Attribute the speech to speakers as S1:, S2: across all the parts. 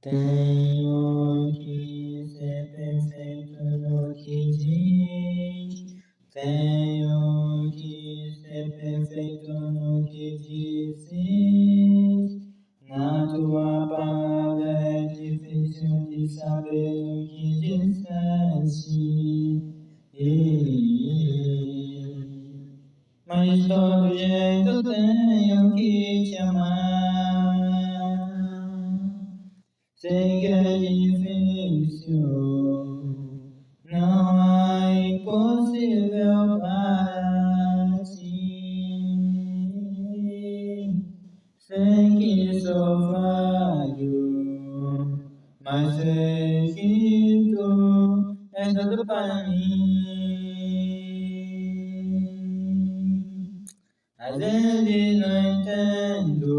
S1: Tenho que ser perfeito no que diz. Tenho que ser perfeito no que dizes. Na tua palavra é difícil de saber o que disseste. Mas de todo jeito tenho que te amar. Sei que é difícil, não há impossível para ti. Sei que sou falho, mas sei que tu és tudo para mim. Às vezes não entendo,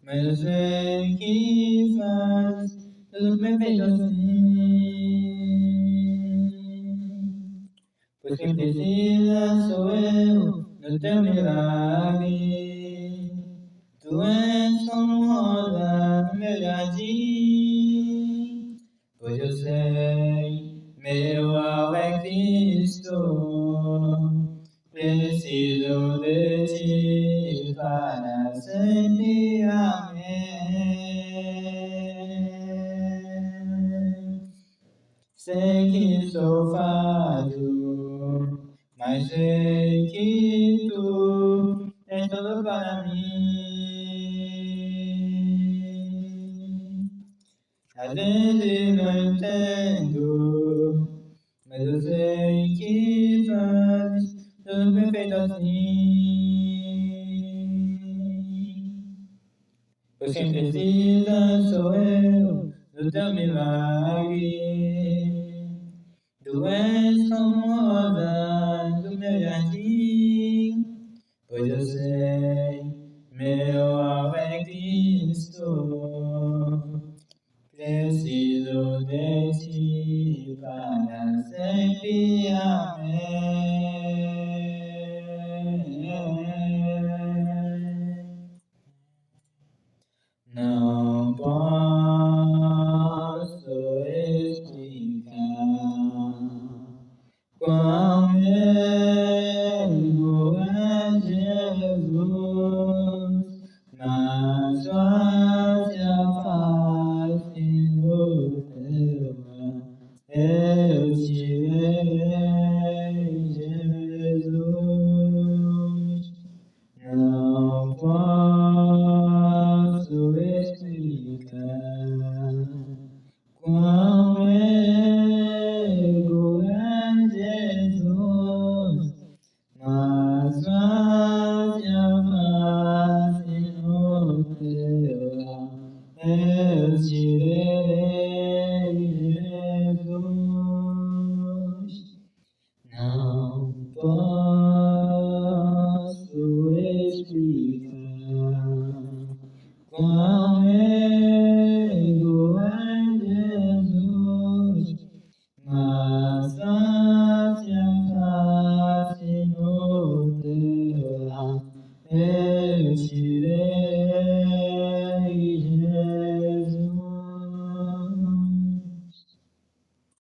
S1: mas eu sei que faz tudo perfeito assim. Pois quem precisa sou eu no teu milagre. Tu és como rosa no meu jardim. Pois eu sei, meu alvo é Cristo. Preciso de ti para sempre, amém. Sei que sou falho, mas sei que tu és tudo para mim. Às vezes não entendo, mas eu sei que faz tudo perfeito assim. Pois quem precisa sou eu do teu milagre. Tu és como rosa do meu jardim. Pois eu sei, meu alvo é Cristo. Preciso de ti para sempre, amém. Não posso explicar quão mesmo é Jesus na sua